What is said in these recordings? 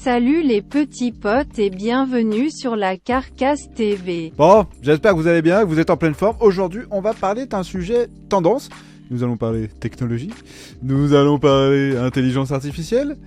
Salut les petits potes et bienvenue sur la Carcasse TV. Bon, j'espère que vous allez bien, que vous êtes en pleine forme. Aujourd'hui, on va parler d'un sujet tendance. Nous allons parler technologie, nous allons parler intelligence artificielle.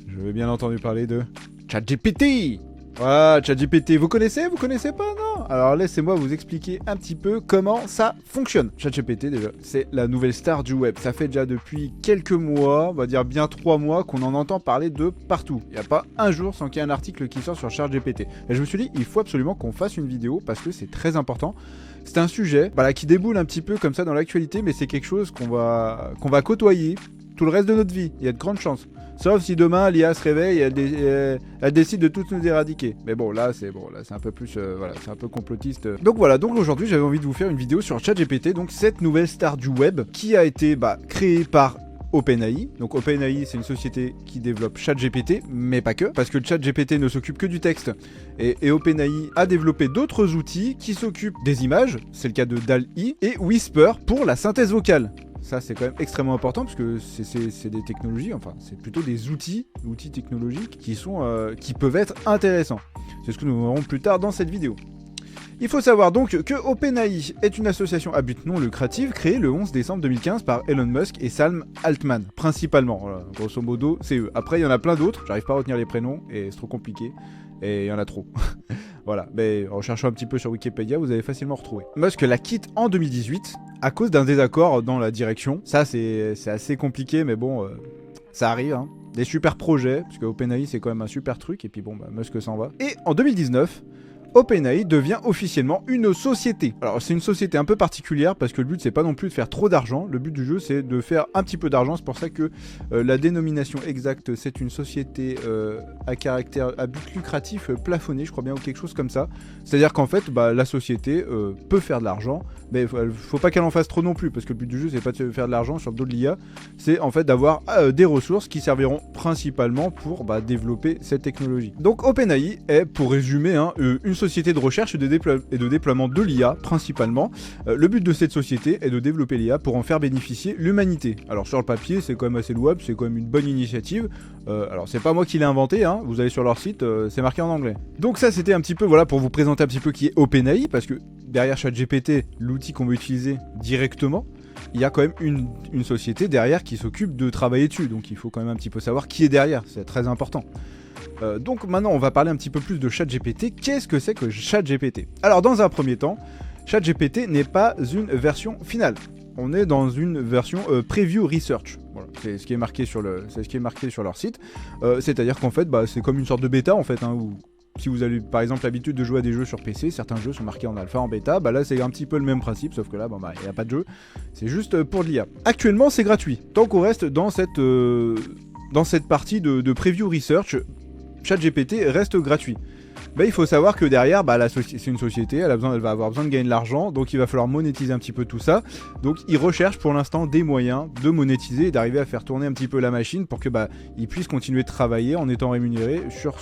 Je vais bien entendu parler de ChatGPT. Voilà, ChatGPT, vous connaissez pas, non? Alors laissez-moi vous expliquer un petit peu comment ça fonctionne. ChatGPT déjà, c'est la nouvelle star du web. Ça fait déjà depuis quelques mois, on va dire bien 3 mois, qu'on en entend parler de partout. Il n'y a pas un jour sans qu'il y ait un article qui sort sur ChatGPT. Et je me suis dit, il faut absolument qu'on fasse une vidéo parce que c'est très important. C'est un sujet qui déboule un petit peu comme ça dans l'actualité, mais c'est quelque chose qu'on va côtoyer tout le reste de notre vie. Il y a de grandes chances. Sauf si demain l'IA se réveille et elle décide de toutes nous éradiquer. Mais bon, là c'est un peu plus, c'est un peu complotiste. Donc voilà, donc aujourd'hui j'avais envie de vous faire une vidéo sur ChatGPT, donc cette nouvelle star du web qui a été créée par OpenAI. Donc OpenAI, c'est une société qui développe ChatGPT, mais pas que, parce que ChatGPT ne s'occupe que du texte. Et OpenAI a développé d'autres outils qui s'occupent des images, c'est le cas de DALL-E, et Whisper pour la synthèse vocale. Ça, c'est quand même extrêmement important parce que c'est des technologies, enfin, c'est plutôt des outils technologiques qui peuvent être intéressants. C'est ce que nous verrons plus tard dans cette vidéo. Il faut savoir donc que OpenAI est une association à but non lucratif créée le 11 décembre 2015 par Elon Musk et Sam Altman, principalement. Voilà, grosso modo, c'est eux. Après, il y en a plein d'autres, j'arrive pas à retenir les prénoms et c'est trop compliqué. Et il y en a trop. Voilà, mais en cherchant un petit peu sur Wikipédia, vous allez facilement retrouver. Musk la quitte en 2018 à cause d'un désaccord dans la direction. Ça, c'est assez compliqué, mais bon, ça arrive, hein. Des super projets, parce que OpenAI, c'est quand même un super truc, et puis bon, Musk s'en va. Et en 2019... OpenAI devient officiellement une société. Alors c'est une société un peu particulière parce que le but c'est pas non plus de faire trop d'argent, le but du jeu c'est de faire un petit peu d'argent, c'est pour ça que la dénomination exacte c'est une société à caractère à but lucratif plafonné, je crois bien, ou quelque chose comme ça. C'est-à-dire qu'en fait la société peut faire de l'argent, mais faut pas qu'elle en fasse trop non plus parce que le but du jeu c'est pas de faire de l'argent sur le dos de l'IA, c'est en fait d'avoir des ressources qui serviront principalement pour développer cette technologie. Donc OpenAI est, pour résumer, une société de recherche et de déploiement de l'IA principalement. Le but de cette société est de développer l'IA pour en faire bénéficier l'humanité. Alors sur le papier c'est quand même assez louable, c'est quand même une bonne initiative. Alors c'est pas moi qui l'ai inventé, hein. Vous allez sur leur site, c'est marqué en anglais. Donc ça c'était un petit peu pour vous présenter un petit peu qui est OpenAI, parce que derrière ChatGPT, l'outil qu'on veut utiliser directement, il y a quand même une société derrière qui s'occupe de travailler dessus, donc il faut quand même un petit peu savoir qui est derrière, c'est très important. Donc maintenant on va parler un petit peu plus de ChatGPT. Qu'est-ce que c'est que ChatGPT? Alors dans un premier temps, ChatGPT n'est pas une version finale. On est dans une version preview research. Voilà, c'est ce qui est marqué sur leur site. C'est-à-dire qu'en fait c'est comme une sorte de bêta en fait, où si vous avez par exemple l'habitude de jouer à des jeux sur PC, certains jeux sont marqués en alpha, en bêta, là c'est un petit peu le même principe, sauf que là il n'y a pas de jeu, c'est juste pour de l'IA. Actuellement c'est gratuit, tant qu'on reste dans cette partie de preview research, ChatGPT reste gratuit. Il faut savoir que derrière, c'est une société, elle va avoir besoin de gagner de l'argent, donc il va falloir monétiser un petit peu tout ça. Donc ils recherchent pour l'instant des moyens de monétiser et d'arriver à faire tourner un petit peu la machine pour que ils puissent continuer de travailler en étant rémunérés sur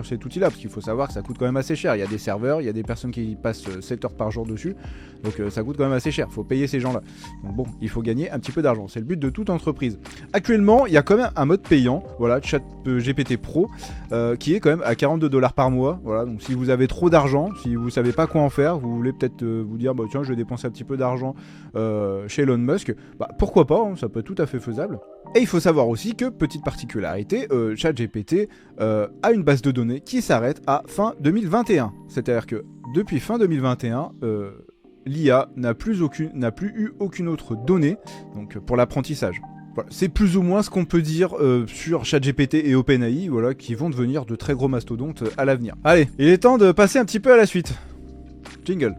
cet outil-là, parce qu'il faut savoir que ça coûte quand même assez cher. Il y a des serveurs, il y a des personnes qui passent 7 heures par jour dessus, donc ça coûte quand même assez cher. Il faut payer ces gens-là. Donc bon, il faut gagner un petit peu d'argent. C'est le but de toute entreprise. Actuellement, il y a quand même un mode payant, ChatGPT Pro, qui est quand même à $42 par mois. Voilà, donc si vous avez trop d'argent, si vous savez pas quoi en faire, vous voulez peut-être vous dire tiens, je vais dépenser un petit peu d'argent chez Elon Musk, pourquoi pas, ça peut être tout à fait faisable. Et il faut savoir aussi que, petite particularité, ChatGPT a une base de données qui s'arrête à fin 2021. C'est-à-dire que depuis fin 2021, l'IA n'a plus eu aucune autre donnée pour l'apprentissage. Voilà, c'est plus ou moins ce qu'on peut dire sur ChatGPT et OpenAI, qui vont devenir de très gros mastodontes à l'avenir. Allez, il est temps de passer un petit peu à la suite. Jingle.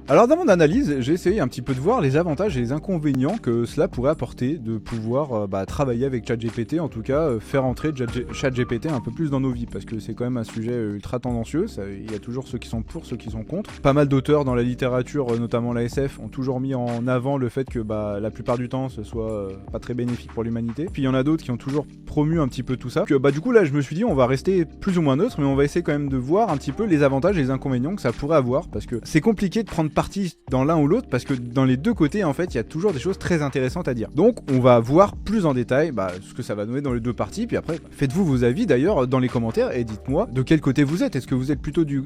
Alors dans mon analyse, j'ai essayé un petit peu de voir les avantages et les inconvénients que cela pourrait apporter de pouvoir travailler avec ChatGPT, en tout cas faire entrer ChatGPT un peu plus dans nos vies, parce que c'est quand même un sujet ultra tendancieux, il y a toujours ceux qui sont pour, ceux qui sont contre. Pas mal d'auteurs dans la littérature, notamment la SF, ont toujours mis en avant le fait que la plupart du temps ce soit pas très bénéfique pour l'humanité. Puis il y en a d'autres qui ont toujours promu un petit peu tout ça. Du coup là je me suis dit on va rester plus ou moins neutre, mais on va essayer quand même de voir un petit peu les avantages et les inconvénients que ça pourrait avoir, parce que c'est compliqué de prendre parti dans l'un ou l'autre, parce que dans les deux côtés en fait il y a toujours des choses très intéressantes à dire. Donc on va voir plus en détail ce que ça va donner dans les deux parties, puis après faites-vous vos avis d'ailleurs dans les commentaires et dites-moi de quel côté vous êtes. Est-ce que vous êtes plutôt du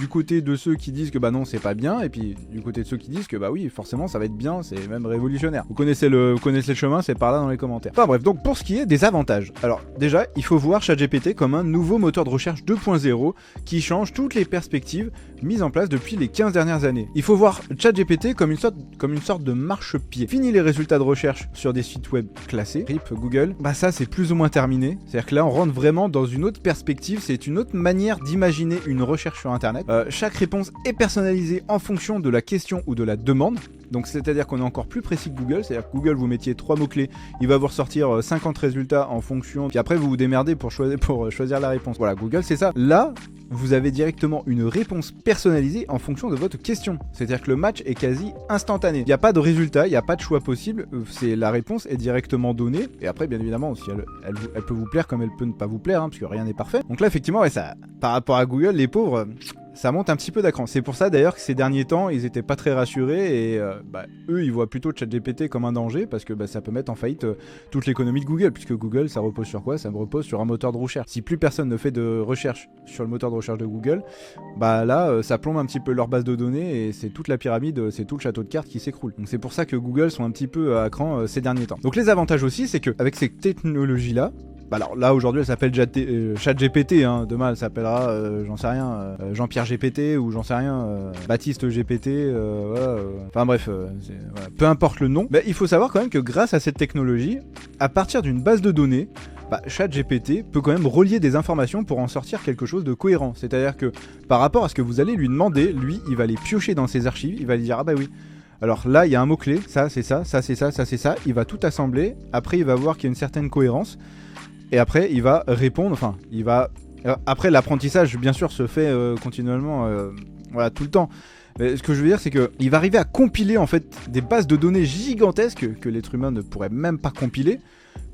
côté de ceux qui disent que non c'est pas bien, et puis du côté de ceux qui disent que oui forcément ça va être bien, c'est même révolutionnaire. Vous connaissez le chemin, c'est par là dans les commentaires. Enfin bref, donc pour ce qui est des avantages, alors déjà il faut voir ChatGPT comme un nouveau moteur de recherche 2.0 qui change toutes les perspectives mises en place depuis les 15 dernières années. Il faut voir ChatGPT comme une sorte de marchepied. Fini les résultats de recherche sur des sites web classés, RIP, Google, ça c'est plus ou moins terminé. C'est-à-dire que là on rentre vraiment dans une autre perspective, c'est une autre manière d'imaginer une recherche sur internet. Chaque réponse est personnalisée en fonction de la question ou de la demande. Donc c'est-à-dire qu'on est encore plus précis que Google, c'est-à-dire que Google vous mettiez 3 mots-clés, il va vous ressortir 50 résultats en fonction, puis après vous vous démerdez pour choisir la réponse. Voilà, Google c'est ça. Là, vous avez directement une réponse personnalisée en fonction de votre question. C'est-à-dire que le match est quasi instantané. Il n'y a pas de résultat, il n'y a pas de choix possible, la réponse est directement donnée, et après bien évidemment, si elle peut vous plaire comme elle peut ne pas vous plaire, parce que rien n'est parfait. Donc là effectivement, ça, par rapport à Google, les pauvres... ça monte un petit peu d'écran. C'est pour ça d'ailleurs que ces derniers temps, ils étaient pas très rassurés, et eux, ils voient plutôt ChatGPT comme un danger, parce que ça peut mettre en faillite toute l'économie de Google, puisque Google, ça repose sur quoi? Ça repose sur un moteur de recherche. Si plus personne ne fait de recherche sur le moteur de recherche de Google, là, ça plombe un petit peu leur base de données, et c'est toute la pyramide, c'est tout le château de cartes qui s'écroule. Donc c'est pour ça que Google sont un petit peu à cran ces derniers temps. Donc les avantages aussi, c'est qu'avec ces technologies-là, alors là aujourd'hui elle s'appelle ChatGPT, demain elle s'appellera j'en sais rien, Jean-Pierre GPT, ou j'en sais rien, Baptiste GPT, enfin bref, voilà. Peu importe le nom, il faut savoir quand même que grâce à cette technologie, à partir d'une base de données, ChatGPT peut quand même relier des informations pour en sortir quelque chose de cohérent. C'est-à-dire que par rapport à ce que vous allez lui demander, lui il va les piocher dans ses archives, il va lui dire oui. Alors là il y a un mot-clé, ça c'est ça, ça c'est ça, ça c'est ça, il va tout assembler, après il va voir qu'il y a une certaine cohérence. Et après, il va répondre, après, l'apprentissage, bien sûr, se fait continuellement, tout le temps. Mais ce que je veux dire, c'est qu'il va arriver à compiler, en fait, des bases de données gigantesques que l'être humain ne pourrait même pas compiler,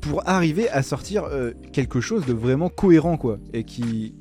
pour arriver à sortir quelque chose de vraiment cohérent, quoi, et qui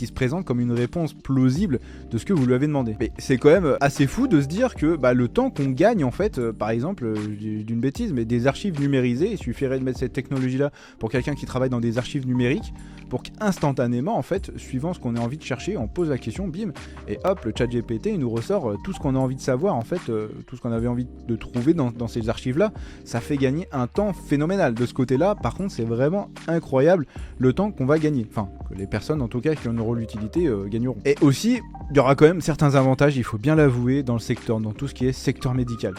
se présente comme une réponse plausible de ce que vous lui avez demandé. Mais c'est quand même assez fou de se dire que le temps qu'on gagne, en fait, par exemple, d'une bêtise, mais des archives numérisées, il suffirait de mettre cette technologie-là pour quelqu'un qui travaille dans des archives numériques, pour qu'instantanément, en fait, suivant ce qu'on a envie de chercher, on pose la question, bim, et hop, le ChatGPT, il nous ressort tout ce qu'on a envie de savoir, en fait, tout ce qu'on avait envie de trouver dans ces archives-là. Ça fait gagner un temps phénoménal. De ce côté-là, par contre, c'est vraiment incroyable le temps qu'on va gagner. Enfin, que les personnes, en tout cas, qui en auront l'utilité, gagneront. Et aussi, il y aura quand même certains avantages, il faut bien l'avouer, dans tout ce qui est secteur médical.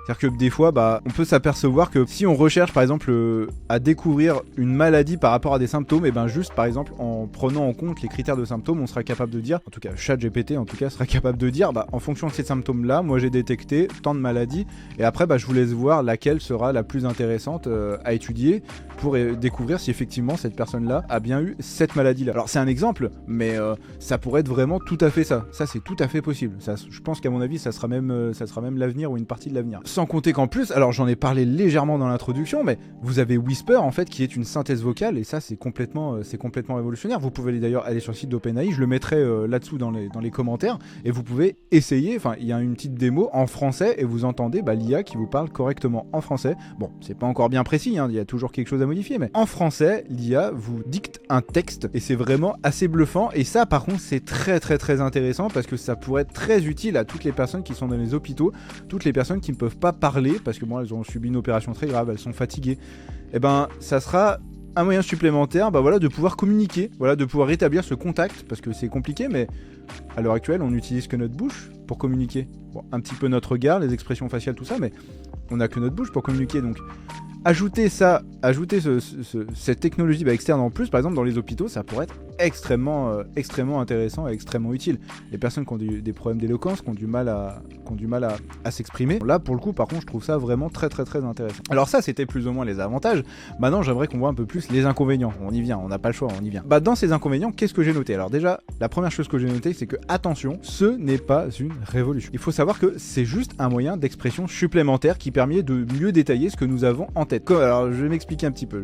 C'est-à-dire que des fois, on peut s'apercevoir que si on recherche par exemple à découvrir une maladie par rapport à des symptômes, et juste par exemple en prenant en compte les critères de symptômes, on sera capable de dire, en tout cas ChatGPT en tout cas sera capable de dire, en fonction de ces symptômes-là, moi j'ai détecté tant de maladies, et après je vous laisse voir laquelle sera la plus intéressante à étudier pour découvrir si effectivement cette personne-là a bien eu cette maladie-là. Alors c'est un exemple, mais ça pourrait être vraiment tout à fait ça. Ça c'est tout à fait possible. Ça, je pense qu'à mon avis, ça sera même l'avenir, ou une partie de l'avenir. Sans compter qu'en plus, alors j'en ai parlé légèrement dans l'introduction, mais vous avez Whisper en fait qui est une synthèse vocale, et ça c'est complètement révolutionnaire. Vous pouvez d'ailleurs aller sur le site d'OpenAI, je le mettrai là-dessous dans les commentaires, et vous pouvez essayer, il y a une petite démo en français, et vous entendez l'IA qui vous parle correctement en français. Bon, c'est pas encore bien précis, il y a toujours quelque chose à modifier, mais en français, l'IA vous dicte un texte, et c'est vraiment assez bluffant, et ça par contre c'est très très très intéressant, parce que ça pourrait être très utile à toutes les personnes qui sont dans les hôpitaux, toutes les personnes qui ne peuvent pas parler, parce que elles ont subi une opération très grave, elles sont fatiguées. Et ça sera un moyen supplémentaire de pouvoir communiquer, de pouvoir rétablir ce contact, parce que c'est compliqué, mais à l'heure actuelle on n'utilise que notre bouche pour communiquer. Bon, un petit peu notre regard, les expressions faciales, tout ça, mais on n'a que notre bouche pour communiquer. Donc ajouter cette technologie externe en plus, par exemple dans les hôpitaux, ça pourrait être extrêmement intéressant et extrêmement utile. Les personnes qui ont des problèmes d'éloquence, qui ont du mal à s'exprimer, là pour le coup par contre je trouve ça vraiment très intéressant. Alors ça c'était plus ou moins les avantages. Maintenant j'aimerais qu'on voit un peu plus les inconvénients. On y vient, on n'a pas le choix, on y vient. Dans ces inconvénients, qu'est-ce que j'ai noté? Alors déjà, la première chose que j'ai noté, c'est que attention, ce n'est pas une révolution. Il faut savoir que c'est juste un moyen d'expression supplémentaire qui permet de mieux détailler ce que nous avons en tête. Alors je vais m'expliquer un petit peu.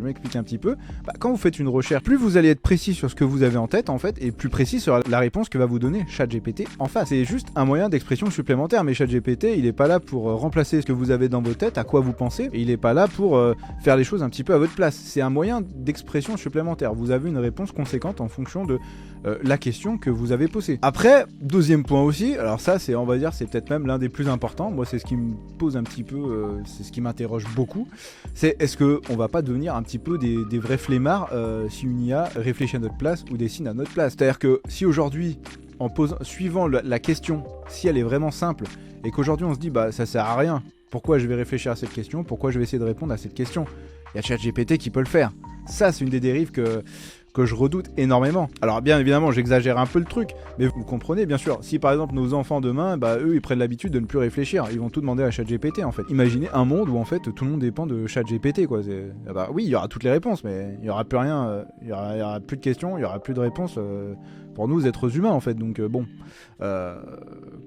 Quand vous faites une recherche, plus vous allez être précis sur ce que vous avez en tête en fait, et plus précis sur la réponse que va vous donner ChatGPT en face. C'est juste un moyen d'expression supplémentaire, mais ChatGPT, il est pas là pour remplacer ce que vous avez dans vos têtes, à quoi vous pensez, et il est pas là pour faire les choses un petit peu à votre place. C'est un moyen d'expression supplémentaire. Vous avez une réponse conséquente en fonction de la question que vous avez posée. Après, deuxième point aussi, alors ça c'est, on va dire, c'est peut-être même l'un des plus importants. Moi c'est ce qui me pose un petit peu, c'est ce qui m'interroge beaucoup, c'est est-ce qu'on va pas devenir un petit peu des vrais flemmards si une IA réfléchit à notre place ou dessine à notre place. C'est-à-dire que si aujourd'hui, suivant la question, si elle est vraiment simple, et qu'aujourd'hui on se dit ça sert à rien, pourquoi je vais réfléchir à cette question, pourquoi je vais essayer de répondre à cette question, il y a ChatGPT qui peut le faire. Ça c'est une des dérives que je redoute énormément. Alors bien évidemment j'exagère un peu le truc, mais vous comprenez bien sûr, si par exemple nos enfants demain, eux ils prennent l'habitude de ne plus réfléchir, ils vont tout demander à ChatGPT en fait. Imaginez un monde où en fait tout le monde dépend de ChatGPT quoi. Oui, il y aura toutes les réponses, mais il y aura plus rien, il y aura plus de questions, il y aura plus de réponses pour nous êtres humains en fait. Donc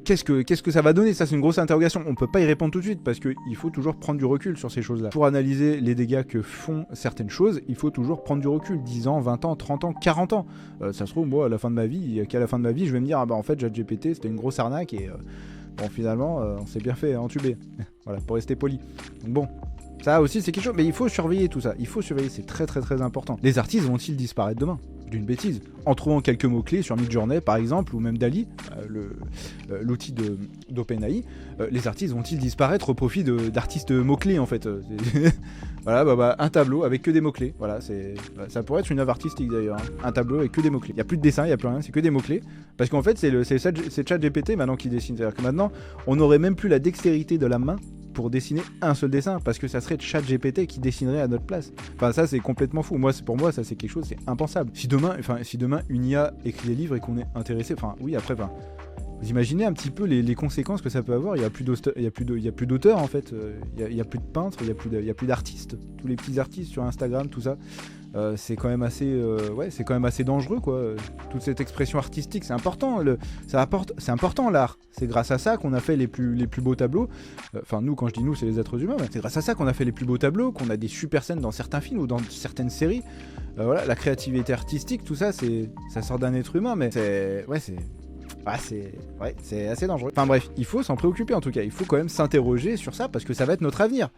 qu'est-ce que ça va donner? Ça c'est une grosse interrogation. On peut pas y répondre tout de suite parce qu'il faut toujours prendre du recul sur ces choses-là. Pour analyser les dégâts que font certaines choses, il faut toujours prendre du recul. 10 ans, 20 ans, 30 ans, 40 ans. Ça se trouve, moi, à la fin de ma vie, je vais me dire, en fait, ChatGPT, c'était une grosse arnaque et finalement, on s'est bien fait entuber. Voilà, pour rester poli. Donc bon. Ça aussi c'est quelque chose, mais il faut surveiller tout ça, c'est très important. Les artistes vont-ils disparaître demain? D'une bêtise. En trouvant quelques mots-clés sur Midjourney par exemple, ou même DALL-E, l'outil d'OpenAI, les artistes vont-ils disparaître au profit d'artistes mots-clés en fait? Voilà, un tableau avec que des mots-clés, voilà, ça pourrait être une œuvre artistique d'ailleurs, hein. Un tableau avec que des mots-clés. Il n'y a plus de dessin, il n'y a plus rien, c'est que des mots-clés. Parce qu'en fait c'est ChatGPT maintenant qui dessine, c'est-à-dire que maintenant on n'aurait même plus la dextérité de la main pour dessiner un seul dessin, parce que ça serait ChatGPT qui dessinerait à notre place. Enfin ça c'est complètement fou. Pour moi ça c'est quelque chose, c'est impensable. Si demain une IA écrit des livres et qu'on est intéressé, vous imaginez un petit peu les conséquences que ça peut avoir. Il y a plus d'auteurs en fait, il y a plus de peintres, il y a plus d'artistes. Tous les petits artistes sur Instagram, tout ça, c'est quand même assez dangereux quoi. Toute cette expression artistique, c'est important. C'est important l'art. C'est grâce à ça qu'on a fait les plus beaux tableaux. Enfin nous, quand je dis nous, c'est les êtres humains. Mais c'est grâce à ça qu'on a fait les plus beaux tableaux, qu'on a des super scènes dans certains films ou dans certaines séries. La créativité artistique, tout ça, ça sort d'un être humain, mais c'est assez dangereux. Enfin bref, il faut s'en préoccuper en tout cas. Il faut quand même s'interroger sur ça parce que ça va être notre avenir.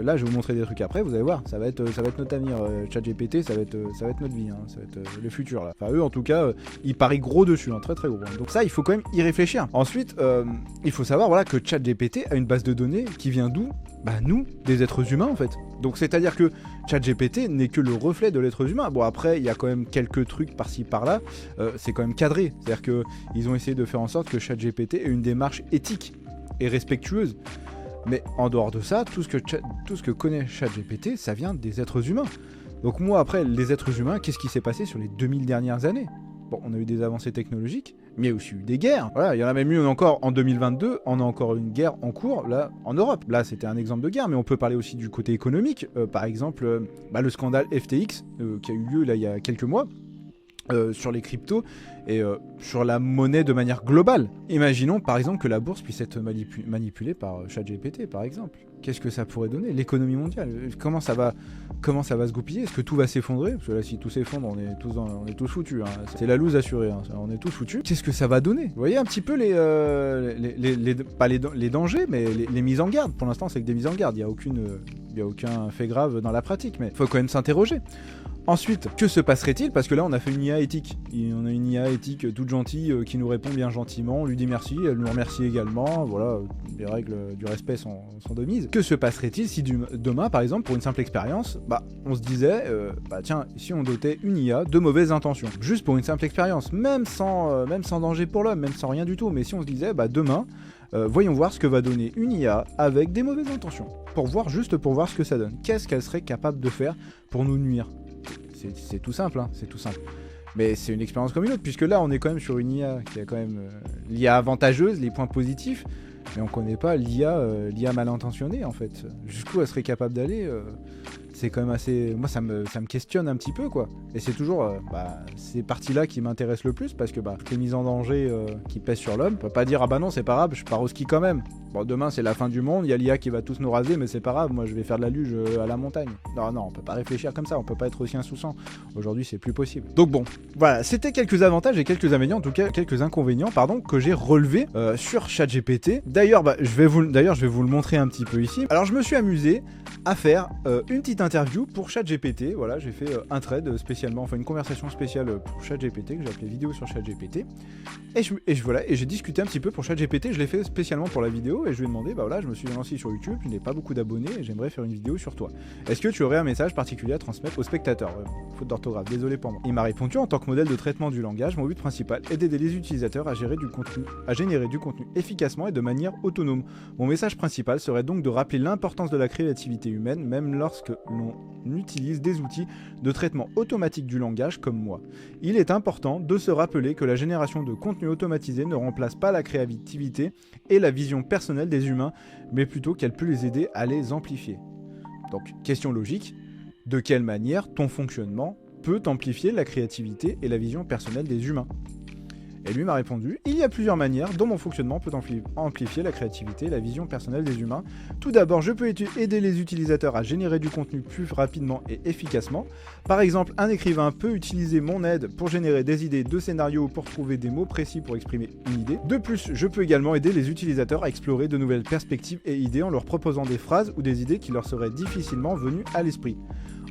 Là, je vais vous montrer des trucs après, vous allez voir, ça va être notre avenir. ChatGPT, ça va être notre vie, hein, ça va être le futur là. Enfin, eux en tout cas, ils parient gros dessus, hein, très gros. Donc ça, il faut quand même y réfléchir. Ensuite, il faut savoir que ChatGPT a une base de données qui vient d'où? Nous, des êtres humains en fait. Donc c'est-à-dire que ChatGPT n'est que le reflet de l'être humain. Bon après, il y a quand même quelques trucs par-ci par-là. C'est quand même cadré. C'est-à-dire qu'ils ont essayé de faire en sorte que ChatGPT ait une démarche éthique et respectueuse. Mais en dehors de ça, tout ce que connaît ChatGPT, ça vient des êtres humains. Donc moi, après, les êtres humains, qu'est-ce qui s'est passé sur les 2000 dernières années? Bon, on a eu des avancées technologiques, mais il y a aussi eu des guerres. Voilà, il y en a même eu encore en 2022, on a encore une guerre en cours, là, en Europe. Là, c'était un exemple de guerre, mais on peut parler aussi du côté économique. Par exemple, le scandale FTX, qui a eu lieu là, il y a quelques mois, sur les cryptos et sur la monnaie de manière globale. Imaginons par exemple que la bourse puisse être manipulée par ChatGPT par exemple. Qu'est-ce que ça pourrait donner? L'économie mondiale, comment ça va se goupiller? Est-ce que tout va s'effondrer? Parce que là si tout s'effondre, on est tous foutus, hein. C'est la loose assurée, hein. On est tous foutus. Qu'est-ce que ça va donner? Vous voyez un petit peu pas les dangers, mais les mises en garde. Pour l'instant c'est que des mises en garde, il n'y a aucun fait grave dans la pratique, mais il faut quand même s'interroger. Ensuite, que se passerait-il? Parce que là, on a fait une IA éthique. On a une IA éthique toute gentille qui nous répond bien gentiment. On lui dit merci, elle nous remercie également. Voilà, les règles du respect sont de mise. Que se passerait-il si demain, par exemple, pour une simple expérience, on se disait, tiens, si on dotait une IA de mauvaises intentions, juste pour une simple expérience, même sans danger pour l'homme, même sans rien du tout, mais si on se disait, demain, voyons voir ce que va donner une IA avec des mauvaises intentions, pour voir ce que ça donne. Qu'est-ce qu'elle serait capable de faire pour nous nuire? C'est tout simple, hein, c'est tout simple. Mais c'est une expérience comme une autre, puisque là on est quand même sur une IA qui a quand même l'IA avantageuse, les points positifs, mais on connaît pas l'IA mal intentionnée en fait. Jusqu'où elle serait capable d'aller, c'est quand même assez... Moi ça me questionne un petit peu quoi. Et c'est toujours ces parties-là qui m'intéressent le plus, parce que les mises en danger qui pèsent sur l'homme, on peut pas dire ah bah non c'est pas grave, je pars au ski quand même. Bon demain c'est la fin du monde, il y a l'IA qui va tous nous raser, mais c'est pas grave, moi je vais faire de la luge à la montagne. Non, on peut pas réfléchir comme ça, on peut pas être aussi insouciant. Aujourd'hui c'est plus possible. Donc bon, voilà, c'était quelques avantages et quelques inconvénients, en tout cas quelques inconvénients, que j'ai relevés sur ChatGPT. D'ailleurs, je vais vous le montrer un petit peu ici. Alors je me suis amusé à faire une petite interview pour ChatGPT. Voilà, j'ai fait un thread spécialement, enfin une conversation spéciale pour ChatGPT que j'ai appelé vidéo sur ChatGPT. Et j'ai discuté un petit peu pour ChatGPT. Je l'ai fait spécialement pour la vidéo et je lui ai demandé, je me suis lancé sur YouTube, je n'ai pas beaucoup d'abonnés et j'aimerais faire une vidéo sur toi. Est-ce que tu aurais un message particulier à transmettre aux spectateurs? Faute d'orthographe, désolé pour moi. Il m'a répondu: en tant que modèle de traitement du langage, mon but principal est d'aider les utilisateurs à générer du contenu efficacement et de manière autonome. Mon message principal serait donc de rappeler l'importance de la créativité humaine, même lorsque l'on utilise des outils de traitement automatique du langage comme moi. Il est important de se rappeler que la génération de contenu automatisé ne remplace pas la créativité et la vision personnelle des humains, mais plutôt qu'elle peut les aider à les amplifier. Donc, question logique, de quelle manière ton fonctionnement peut amplifier la créativité et la vision personnelle des humains? Et lui m'a répondu: il y a plusieurs manières dont mon fonctionnement peut amplifier la créativité et la vision personnelle des humains. Tout d'abord, je peux aider les utilisateurs à générer du contenu plus rapidement et efficacement. Par exemple, un écrivain peut utiliser mon aide pour générer des idées de scénarios ou pour trouver des mots précis pour exprimer une idée. De plus, je peux également aider les utilisateurs à explorer de nouvelles perspectives et idées en leur proposant des phrases ou des idées qui leur seraient difficilement venues à l'esprit.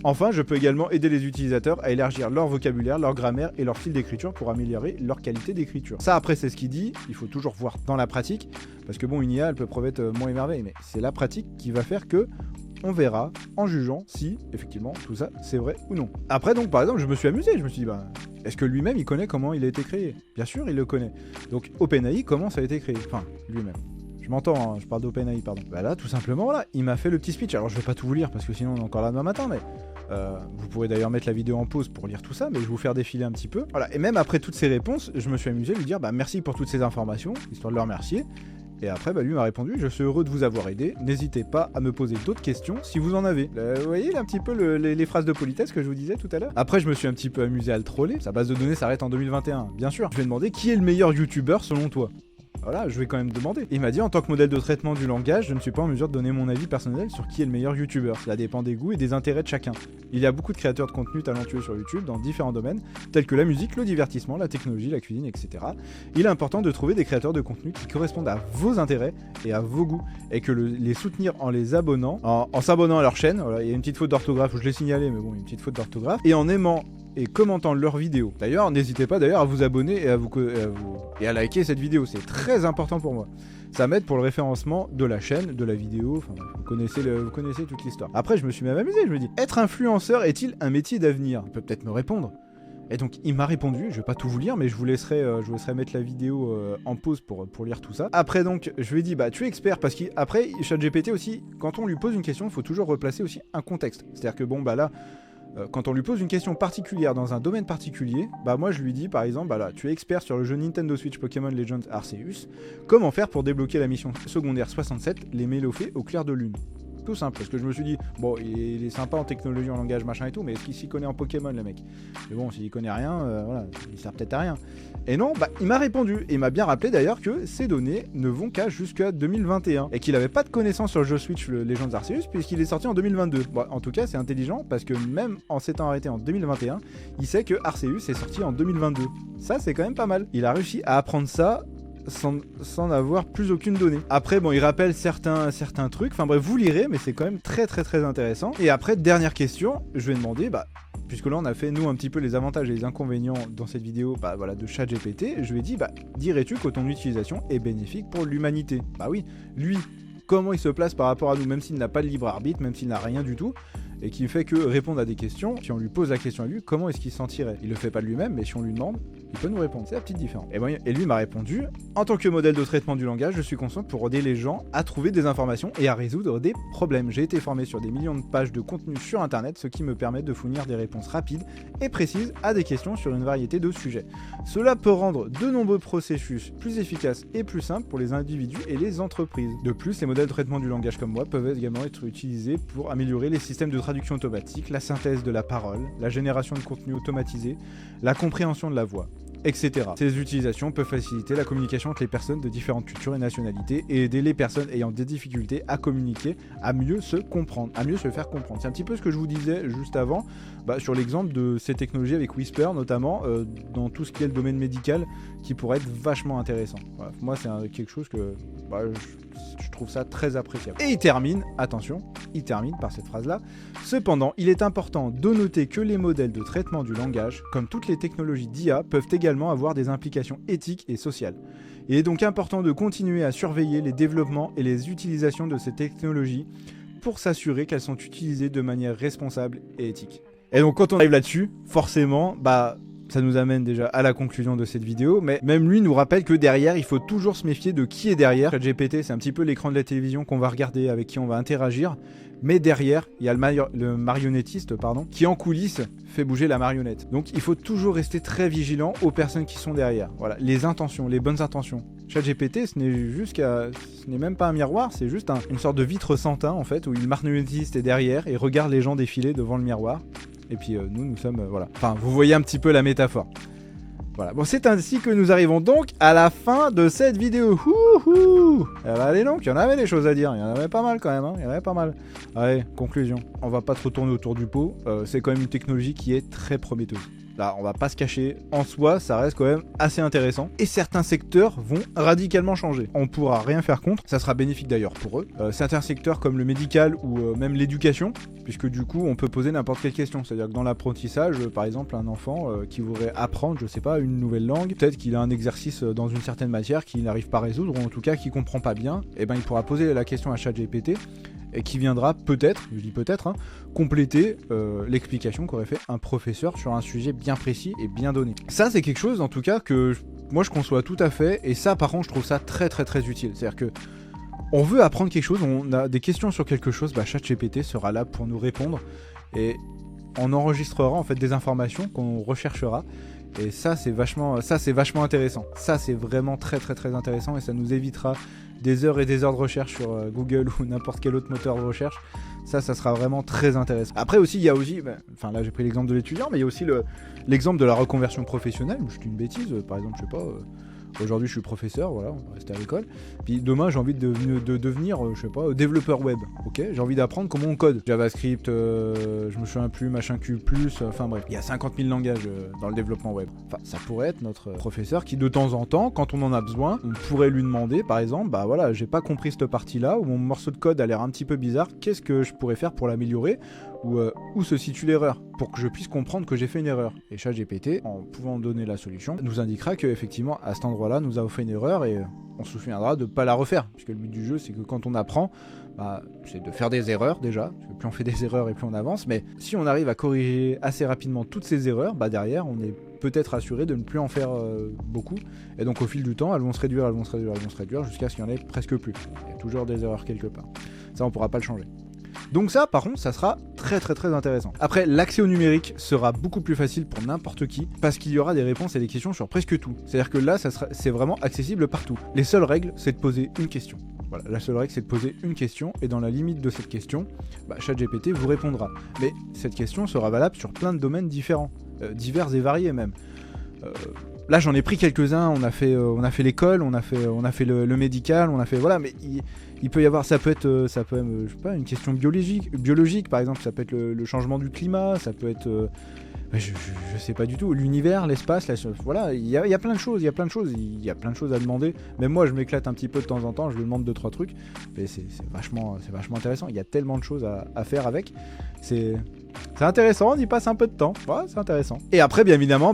Enfin, je peux également aider les utilisateurs à élargir leur vocabulaire, leur grammaire et leur style d'écriture pour améliorer leur qualité d'écriture. Ça, après, c'est ce qu'il dit, il faut toujours voir dans la pratique, parce que bon, une IA, elle peut promettre moins et merveilles, mais c'est la pratique qui va faire que on verra en jugeant si, effectivement, tout ça, c'est vrai ou non. Après, donc, par exemple, je me suis amusé, je me suis dit, est-ce que lui-même, il connaît comment il a été créé? Bien sûr, il le connaît. Donc, OpenAI, comment ça a été créé? Enfin, lui-même. Je m'entends, je parle d'OpenAI, pardon. Là, tout simplement, voilà, il m'a fait le petit speech. Alors, je vais pas tout vous lire, parce que sinon, on est encore là demain matin, mais... vous pourrez d'ailleurs mettre la vidéo en pause pour lire tout ça, mais je vais vous faire défiler un petit peu. Voilà, et même après toutes ces réponses, je me suis amusé à lui dire merci pour toutes ces informations, histoire de le remercier. Et après, lui m'a répondu: je suis heureux de vous avoir aidé, n'hésitez pas à me poser d'autres questions si vous en avez. Vous voyez un petit peu les phrases de politesse que je vous disais tout à l'heure. Après, je me suis un petit peu amusé à le troller, sa base de données s'arrête en 2021, bien sûr. Je lui ai demandé: qui est le meilleur youtubeur selon toi? Voilà, je vais quand même demander. Il m'a dit: en tant que modèle de traitement du langage, je ne suis pas en mesure de donner mon avis personnel sur qui est le meilleur youtubeur. Cela dépend des goûts et des intérêts de chacun. Il y a beaucoup de créateurs de contenu talentueux sur YouTube dans différents domaines, tels que la musique, le divertissement, la technologie, la cuisine, etc. Il est important de trouver des créateurs de contenu qui correspondent à vos intérêts et à vos goûts, et que les soutenir en les abonnant, en s'abonnant à leur chaîne. Voilà, il y a une petite faute d'orthographe, je l'ai signalé, mais bon, une petite faute d'orthographe, et en aimant et commentant leurs vidéos. D'ailleurs, n'hésitez pas à vous abonner et à liker cette vidéo, c'est très important pour moi. Ça m'aide pour le référencement de la chaîne, de la vidéo, enfin vous connaissez toute l'histoire. Après, je me suis même amusé, je me dis: être influenceur est-il un métier d'avenir? Il peut peut-être me répondre. Et donc il m'a répondu, je vais pas tout vous lire, mais je vous laisserai mettre la vidéo en pause pour lire tout ça. Après donc, je lui ai dit: tu es expert, parce qu'après, ChatGPT aussi, quand on lui pose une question, il faut toujours replacer aussi un contexte. C'est-à-dire que là, quand on lui pose une question particulière dans un domaine particulier, moi je lui dis par exemple: tu es expert sur le jeu Nintendo Switch Pokémon Legends Arceus, comment faire pour débloquer la mission secondaire 67, les Mélophées au clair de lune? Tout simple, parce que je me suis dit, il est sympa en technologie, en langage, machin et tout, mais est-ce qu'il s'y connaît en Pokémon, le mec? Mais bon, s'il connaît rien, voilà, il sert peut-être à rien. Et non, il m'a répondu, et il m'a bien rappelé d'ailleurs que ces données ne vont qu'à jusqu'à 2021, et qu'il n'avait pas de connaissances sur le jeu Switch Legends Arceus, puisqu'il est sorti en 2022. En tout cas, c'est intelligent, parce que même en s'étant arrêté en 2021, il sait que Arceus est sorti en 2022. Ça, c'est quand même pas mal. Il a réussi à apprendre ça sans avoir plus aucune donnée. Après, il rappelle certains trucs, enfin bref, vous lirez, mais c'est quand même très très très intéressant. Et après, dernière question, je vais demander, puisque là on a fait nous un petit peu les avantages et les inconvénients dans cette vidéo de ChatGPT, je lui ai dit: dirais-tu que ton utilisation est bénéfique pour l'humanité? Oui, lui, comment il se place par rapport à nous, même s'il n'a pas de libre arbitre, même s'il n'a rien du tout, et qui ne fait que répondre à des questions. Si on lui pose la question à lui, comment est-ce qu'il se sentirait? Il le fait pas de lui-même, mais si on lui demande, Il peut nous répondre, c'est la petite différence. Et lui m'a répondu, en tant que modèle de traitement du langage, je suis conscient pour aider les gens à trouver des informations et à résoudre des problèmes. J'ai été formé sur des millions de pages de contenu sur internet, ce qui me permet de fournir des réponses rapides et précises à des questions sur une variété de sujets. Cela peut rendre de nombreux processus plus efficaces et plus simples pour les individus et les entreprises. De plus, les modèles de traitement du langage comme moi peuvent également être utilisés pour améliorer les systèmes de traduction automatique, la synthèse de la parole, la génération de contenu automatisé, la compréhension de la voix, etc. Ces utilisations peuvent faciliter la communication entre les personnes de différentes cultures et nationalités et aider les personnes ayant des difficultés à communiquer, à mieux se comprendre, à mieux se faire comprendre. C'est un petit peu ce que je vous disais juste avant, sur l'exemple de ces technologies avec Whisper notamment, dans tout ce qui est le domaine médical, qui pourrait être vachement intéressant. Voilà. Moi c'est quelque chose que je trouve ça très appréciable. Et il termine par cette phrase-là. Cependant, il est important de noter que les modèles de traitement du langage, comme toutes les technologies d'IA, peuvent également avoir des implications éthiques et sociales. Il est donc important de continuer à surveiller les développements et les utilisations de ces technologies pour s'assurer qu'elles sont utilisées de manière responsable et éthique. Et donc quand on arrive là-dessus, forcément, ça nous amène déjà à la conclusion de cette vidéo, mais même lui nous rappelle que derrière, il faut toujours se méfier de qui est derrière. ChatGPT, c'est un petit peu l'écran de la télévision qu'on va regarder, avec qui on va interagir, mais derrière, il y a le marionnettiste, qui en coulisses fait bouger la marionnette. Donc il faut toujours rester très vigilant aux personnes qui sont derrière. Voilà, les intentions, les bonnes intentions. ChatGPT, ce n'est même pas un miroir, c'est juste une sorte de vitre sans teint en fait, où le marionnettiste est derrière et regarde les gens défiler devant le miroir. Et puis nous sommes, voilà. Enfin, vous voyez un petit peu la métaphore. Voilà, bon, c'est ainsi que nous arrivons donc à la fin de cette vidéo. Elle est longue, il y en avait des choses à dire, il y en avait pas mal quand même, il y en avait pas mal. Allez, conclusion, on va pas trop tourner autour du pot, c'est quand même une technologie qui est très prometteuse. Là, on va pas se cacher, en soi, ça reste quand même assez intéressant. Et certains secteurs vont radicalement changer. On pourra rien faire contre, ça sera bénéfique d'ailleurs pour eux. Certains secteurs comme le médical ou même l'éducation, puisque du coup, on peut poser n'importe quelle question. C'est-à-dire que dans l'apprentissage, par exemple, un enfant qui voudrait apprendre, je sais pas, une nouvelle langue, peut-être qu'il a un exercice dans une certaine matière qu'il n'arrive pas à résoudre, ou en tout cas qu'il comprend pas bien, et ben il pourra poser la question à ChatGPT, et qui viendra peut-être, je dis peut-être, compléter l'explication qu'aurait fait un professeur sur un sujet bien précis et bien donné. Ça, c'est quelque chose, en tout cas, que moi je conçois tout à fait, et ça, par contre, je trouve ça très très très utile. C'est-à-dire que on veut apprendre quelque chose, on a des questions sur quelque chose, ChatGPT sera là pour nous répondre, et on enregistrera en fait des informations qu'on recherchera. Et ça c'est vachement intéressant. Ça c'est vraiment très très très intéressant, et ça nous évitera des heures et des heures de recherche sur Google ou n'importe quel autre moteur de recherche. Ça sera vraiment très intéressant. Après aussi, il y a aussi, là j'ai pris l'exemple de l'étudiant, mais il y a aussi l'exemple de la reconversion professionnelle. Je dis une bêtise, par exemple, je sais pas, aujourd'hui je suis professeur, voilà, on va rester à l'école. Puis demain j'ai envie de devenir, je sais pas, développeur web. Ok, j'ai envie d'apprendre comment on code. JavaScript, je me souviens plus, machin Q+, enfin bref, il y a 50 000 langages dans le développement web. Enfin, ça pourrait être notre professeur qui de temps en temps, quand on en a besoin, on pourrait lui demander, par exemple, voilà, j'ai pas compris cette partie-là, ou mon morceau de code a l'air un petit peu bizarre, qu'est-ce que je pourrais faire pour l'améliorer, ou où se situe l'erreur, pour que je puisse comprendre que j'ai fait une erreur. Et ChatGPT, en pouvant donner la solution, nous indiquera qu'effectivement, à cet endroit-là, nous avons fait une erreur, et on se souviendra de ne pas la refaire, puisque le but du jeu, c'est que quand on apprend, c'est de faire des erreurs déjà, parce que plus on fait des erreurs et plus on avance, mais si on arrive à corriger assez rapidement toutes ces erreurs, derrière, on est peut-être assuré de ne plus en faire beaucoup, et donc au fil du temps, elles vont se réduire, jusqu'à ce qu'il n'y en ait presque plus. Il y a toujours des erreurs quelque part. Ça, on ne pourra pas le changer. Donc ça, par contre, ça sera très très très intéressant. Après, l'accès au numérique sera beaucoup plus facile pour n'importe qui, parce qu'il y aura des réponses et des questions sur presque tout. C'est-à-dire que là, c'est vraiment accessible partout. Les seules règles, c'est de poser une question. Voilà, la seule règle, c'est de poser une question, et dans la limite de cette question, ChatGPT vous répondra. Mais cette question sera valable sur plein de domaines différents, divers et variés même. Là, j'en ai pris quelques-uns. On a fait l'école, on a fait le médical, on a fait voilà. Mais il peut y avoir, ça peut être, je sais pas, une question biologique par exemple. Ça peut être le changement du climat, ça peut être, je sais pas du tout, l'univers, l'espace, voilà. Il y a plein de choses, il y a plein de choses à demander. Même moi, je m'éclate un petit peu de temps en temps. Je lui demande 2-3 trucs, mais c'est vachement intéressant. Il y a tellement de choses à faire avec. C'est intéressant. On y passe un peu de temps. Ouais, c'est intéressant. Et après, bien évidemment,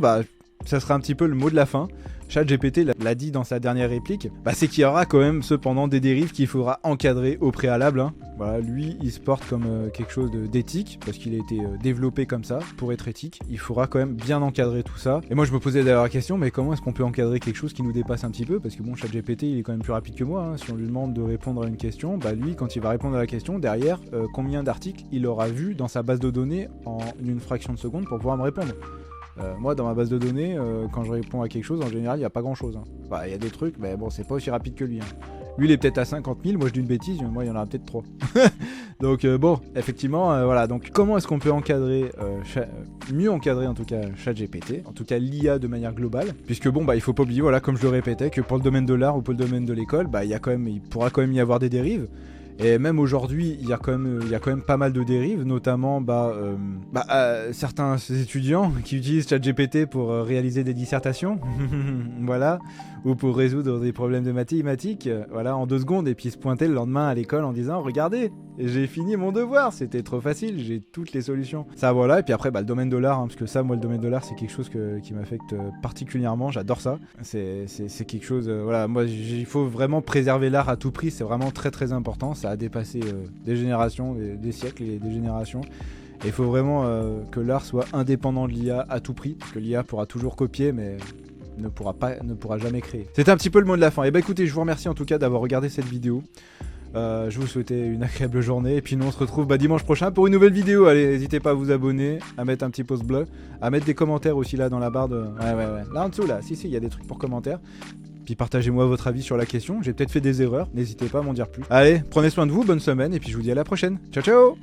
ça sera un petit peu le mot de la fin. ChatGPT l'a dit dans sa dernière réplique, c'est qu'il y aura quand même cependant des dérives qu'il faudra encadrer au préalable. Hein. Voilà, lui, il se porte comme quelque chose d'éthique, parce qu'il a été développé comme ça, pour être éthique. Il faudra quand même bien encadrer tout ça. Et moi, je me posais d'ailleurs la question, mais comment est-ce qu'on peut encadrer quelque chose qui nous dépasse un petit peu? Parce que bon, ChatGPT, il est quand même plus rapide que moi. Hein. Si on lui demande de répondre à une question, lui, quand il va répondre à la question, derrière, combien d'articles il aura vu dans sa base de données en une fraction de seconde pour pouvoir me répondre? Moi, dans ma base de données, quand je réponds à quelque chose, en général, il n'y a pas grand-chose. Hein. Il y a des trucs, mais bon, c'est pas aussi rapide que lui. Hein. Lui, il est peut-être à 50 000, moi je dis une bêtise, moi il y en aura peut-être 3. Donc bon, effectivement, voilà. Donc comment est-ce qu'on peut encadrer, mieux encadrer en tout cas ChatGPT, en tout cas l'IA de manière globale, puisque bon, il faut pas oublier, voilà, comme je le répétais, que pour le domaine de l'art ou pour le domaine de l'école, il pourra quand même y avoir des dérives. Et même aujourd'hui, il y a quand même pas mal de dérives, notamment certains étudiants qui utilisent ChatGPT pour réaliser des dissertations, voilà, ou pour résoudre des problèmes de mathématiques, voilà, en 2 secondes, et puis se pointer le lendemain à l'école en disant « Regardez, j'ai fini mon devoir, c'était trop facile, j'ai toutes les solutions. » Ça, voilà, et puis après, le domaine de l'art, hein, parce que ça, moi, le domaine de l'art, c'est quelque chose qui m'affecte particulièrement, j'adore ça. C'est quelque chose, voilà, moi, il faut vraiment préserver l'art à tout prix, c'est vraiment très très important, ça a dépassé des générations, des siècles et des générations. Et il faut vraiment que l'art soit indépendant de l'IA à tout prix, parce que l'IA pourra toujours copier, mais ne pourra jamais créer. C'était un petit peu le mot de la fin. Et écoutez, je vous remercie en tout cas d'avoir regardé cette vidéo. Je vous souhaite une agréable journée, et puis nous on se retrouve dimanche prochain pour une nouvelle vidéo. Allez, n'hésitez pas à vous abonner, à mettre un petit pouce bleu, à mettre des commentaires aussi là dans la barre de... Ouais. Là en dessous, là, si, il y a des trucs pour commentaires. Puis partagez-moi votre avis sur la question, j'ai peut-être fait des erreurs, n'hésitez pas à m'en dire plus. Allez, prenez soin de vous, bonne semaine, et puis je vous dis à la prochaine. Ciao ciao.